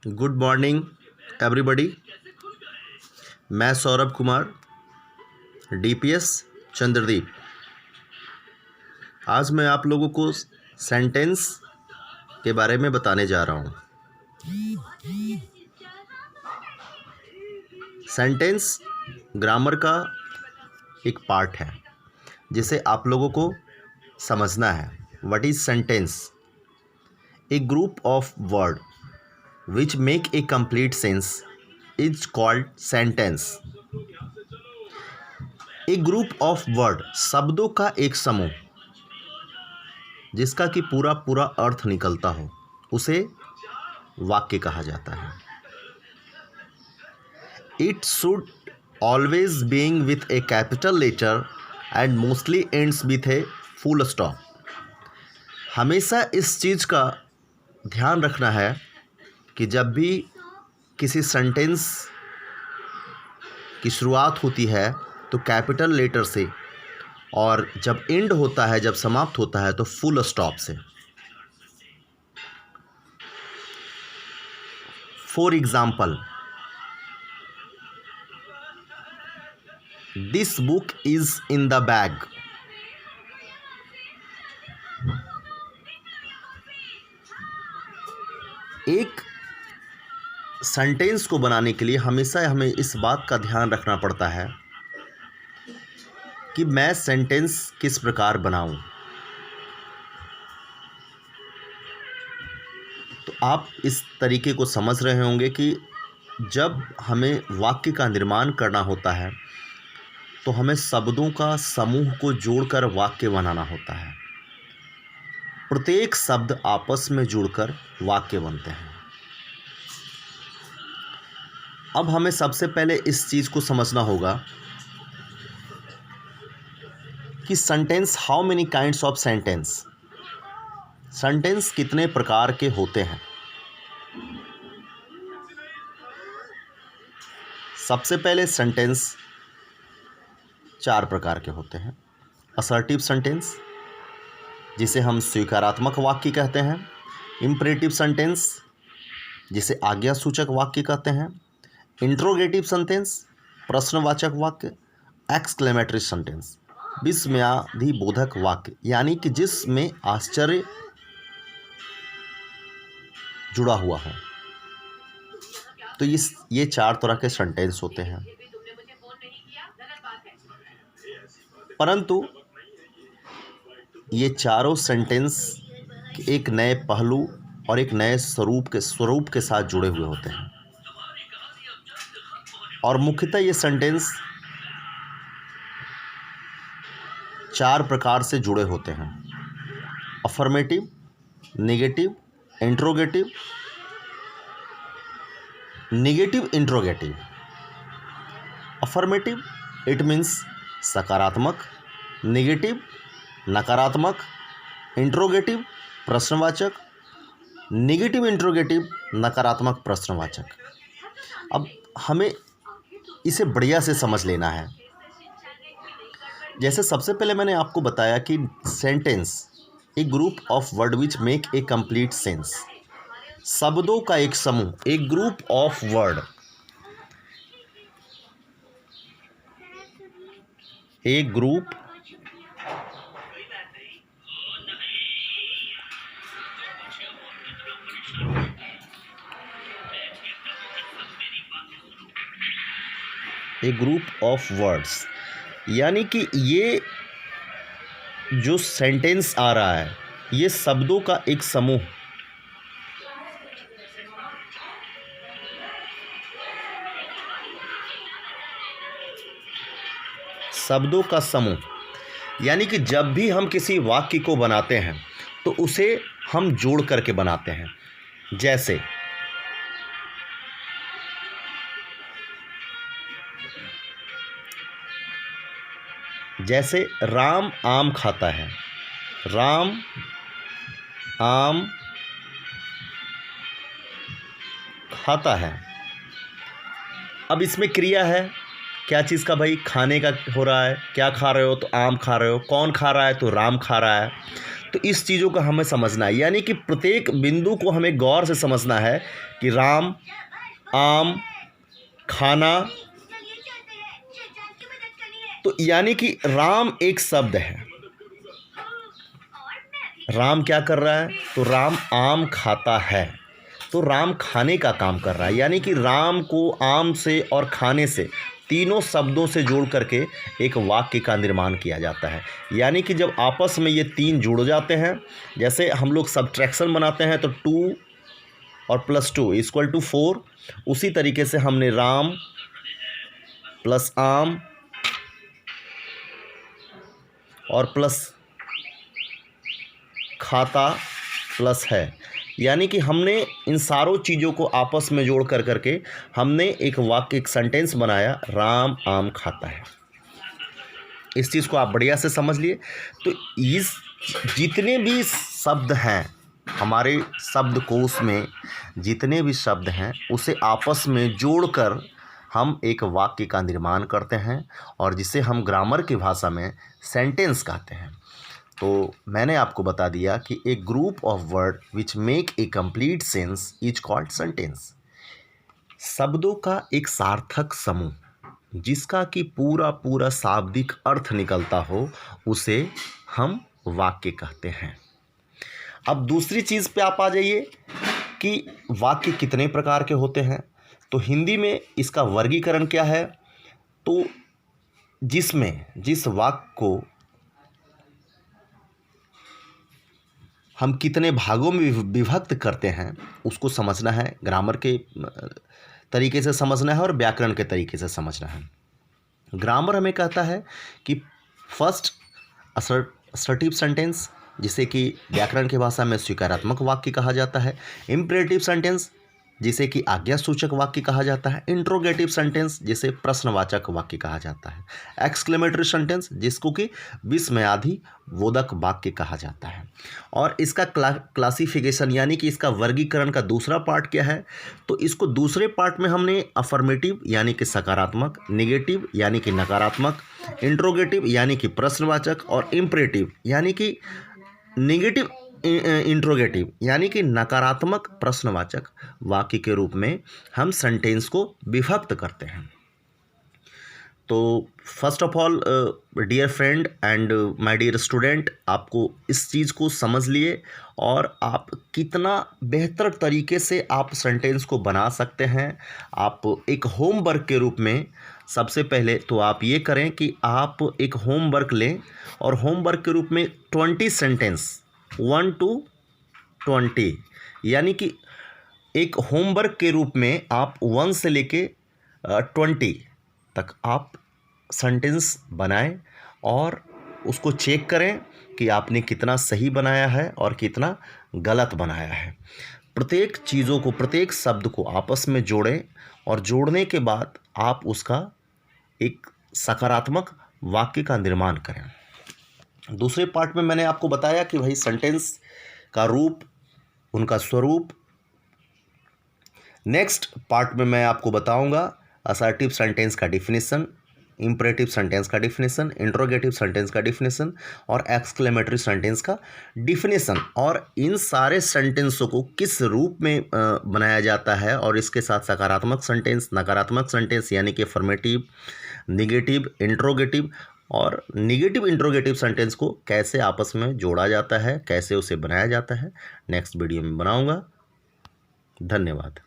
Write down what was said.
Good morning everybody. मैं Saurabh Kumar, DPS Chandradeep. आज मैं आप लोगों को सेंटेंस के बारे में बताने जा रहा हूँ। सेंटेंस ग्रामर का एक पार्ट है जिसे आप लोगों को समझना है। What is sentence? A group of word which make a complete sense is called sentence. A group of word, शब्दों का एक समूह जिसका कि पूरा पूरा अर्थ निकलता हो उसे वाक्य कहा जाता है। It should always begin with a capital letter and mostly ends with a full stop. हमेशा इस चीज़ का ध्यान रखना है कि जब भी किसी सेंटेंस की शुरुआत होती है तो कैपिटल लेटर से, और जब एंड होता है, जब समाप्त होता है तो फुल स्टॉप से। For example, this book is in the bag. एक सेंटेंस को बनाने के लिए हमेशा हमें इस बात का ध्यान रखना पड़ता है कि मैं सेंटेंस किस प्रकार बनाऊं। तो आप इस तरीके को समझ रहे होंगे कि जब हमें वाक्य का निर्माण करना होता है तो हमें शब्दों का समूह को जोड़कर वाक्य बनाना होता है। प्रत्येक शब्द आपस में जुड़कर वाक्य बनते हैं। अब हमें सबसे पहले इस चीज़ को समझना होगा कि sentence, how many kinds of sentence, sentence कितने प्रकार के होते हैं। सबसे पहले सेंटेंस 4 प्रकार के होते हैं। असर्टिव सेंटेंस, जिसे हम स्वीकारात्मक वाक्य कहते हैं। इम्परेटिव सेंटेंस, जिसे आज्ञासूचक वाक्य कहते हैं। इंट्रोगेटिव सेंटेंस, प्रश्नवाचक वाक्य। एक्सक्लेमेटरी सेंटेंस, विस्मयादि बोधक वाक्य, यानी कि जिसमें आश्चर्य जुड़ा हुआ हो। तो ये 4 तरह के सेंटेंस होते हैं। परंतु ये चारों सेंटेंस एक नए पहलू और एक नए स्वरूप के साथ जुड़े हुए होते हैं। और मुख्यतः ये सेंटेंस 4 प्रकार से जुड़े होते हैं। Affirmative, negative, interrogative, negative interrogative. Affirmative, it means सकारात्मक। नेगेटिव, नकारात्मक। इंट्रोगेटिव, प्रश्नवाचक। नेगेटिव इंट्रोगेटिव, नकारात्मक प्रश्नवाचक। अब हमें इसे बढ़िया से समझ लेना है। जैसे सबसे पहले मैंने आपको बताया कि sentence A group of word which make a complete sense, शब्दों का एक समूह, एक group of word. A group A group of words, यानी कि ये जो सेंटेंस आ रहा है ये शब्दों का एक समूह, शब्दों का समूह। यानी कि जब भी हम किसी वाक्य को बनाते हैं तो उसे हम जोड़ करके बनाते हैं। जैसे राम आम खाता है। राम आम खाता है। अब इसमें क्रिया है, क्या चीज़ का भाई? खाने का हो रहा है। क्या खा रहे हो? तो आम खा रहे हो। कौन खा रहा है? तो राम खा रहा है। तो इस चीज़ों का हमें समझना है, यानी कि प्रत्येक बिंदु को हमें गौर से समझना है कि राम, आम, खाना। तो यानी कि राम एक शब्द है, राम क्या कर रहा है, तो राम आम खाता है, तो राम खाने का काम कर रहा है। यानी कि राम को आम से और खाने से, तीनों शब्दों से जोड़ करके एक वाक्य का निर्माण किया जाता है। यानी कि जब आपस में ये तीन जुड़ जाते हैं, जैसे हम लोग सब्ट्रैक्शन बनाते हैं तो 2 और +2 = 4, उसी तरीके से हमने राम प्लस आम और प्लस खाता प्लस है, यानी कि हमने इन सारों चीज़ों को आपस में जोड़ कर करके हमने एक वाक्य, एक सेंटेंस बनाया, राम आम खाता है। इस चीज़ को आप बढ़िया से समझ लिए। तो इस जितने भी शब्द हैं हमारे शब्दकोश में, जितने भी शब्द हैं उसे आपस में जोड़कर हम एक वाक्य का निर्माण करते हैं, और जिसे हम ग्रामर की भाषा में सेंटेंस कहते हैं। तो मैंने आपको बता दिया कि a group of word which make a complete sense is called sentence. शब्दों का एक सार्थक समूह जिसका कि पूरा पूरा शाब्दिक अर्थ निकलता हो, उसे हम वाक्य कहते हैं। अब दूसरी चीज़ पे आप आ जाइए कि वाक्य कितने प्रकार के होते हैं। तो हिंदी में इसका वर्गीकरण क्या है, तो जिस वाक्य को हम कितने भागों में विभक्त करते हैं उसको समझना है, ग्रामर के तरीके से समझना है और व्याकरण के तरीके से समझना है। ग्रामर हमें कहता है कि फर्स्ट असर्टिव सेंटेंस, जिसे कि व्याकरण की भाषा में स्वीकारात्मक वाक्य कहा जाता है। इम्परेटिव सेंटेंस, जिसे कि आज्ञासूचक वाक्य कहा जाता है। इंट्रोगेटिव सेंटेंस, जिसे प्रश्नवाचक वाक्य कहा जाता है। एक्सक्लेमेटरी सेंटेंस, जिसको कि विस्मयादिबोधक वाक्य कहा जाता है। और इसका क्लासिफिकेशन यानी कि इसका वर्गीकरण का दूसरा पार्ट क्या है, तो इसको दूसरे पार्ट में हमने अफर्मेटिव यानी कि सकारात्मक, नेगेटिव यानी कि नकारात्मक, इंट्रोगेटिव यानी कि प्रश्नवाचक, और इम्परेटिव यानी कि नेगेटिव इंट्रोगेटिव यानी कि नकारात्मक प्रश्नवाचक वाक्य के रूप में हम सेंटेंस को विभक्त करते हैं। तो first of all dear friend and my dear student, आपको इस चीज़ को समझ लिए और आप कितना बेहतर तरीके से आप सेंटेंस को बना सकते हैं। आप एक होमवर्क के रूप में सबसे पहले तो आप ये करें कि आप एक होमवर्क लें और होमवर्क के रूप में 20 सेंटेंस 1 to 20 यानी कि एक होमवर्क के रूप में आप 1 से लेके 20 तक आप सेंटेंस बनाएं और उसको चेक करें कि आपने कितना सही बनाया है और कितना गलत बनाया है। प्रत्येक चीज़ों को, प्रत्येक शब्द को आपस में जोड़ें और जोड़ने के बाद आप उसका एक सकारात्मक वाक्य का निर्माण करें। दूसरे पार्ट में मैंने आपको बताया कि भाई सेंटेंस का रूप, उनका स्वरूप। नेक्स्ट पार्ट में मैं आपको बताऊंगा असर्टिव सेंटेंस का डिफिनेशन, इंपरेटिव सेंटेंस का डिफिनेशन, इंट्रोगेटिव सेंटेंस का डिफिनेशन और एक्सक्लेमेटरी सेंटेंस का डिफिनेशन, और इन सारे सेंटेंसों को किस रूप में बनाया जाता है, और इसके साथ सकारात्मक सेंटेंस, नकारात्मक सेंटेंस यानी कि अफर्मेटिव, नेगेटिव, इंट्रोगेटिव और नेगेटिव इंट्रोगेटिव सेंटेंस को कैसे आपस में जोड़ा जाता है, कैसे उसे बनाया जाता है, नेक्स्ट वीडियो में बनाऊंगा। धन्यवाद।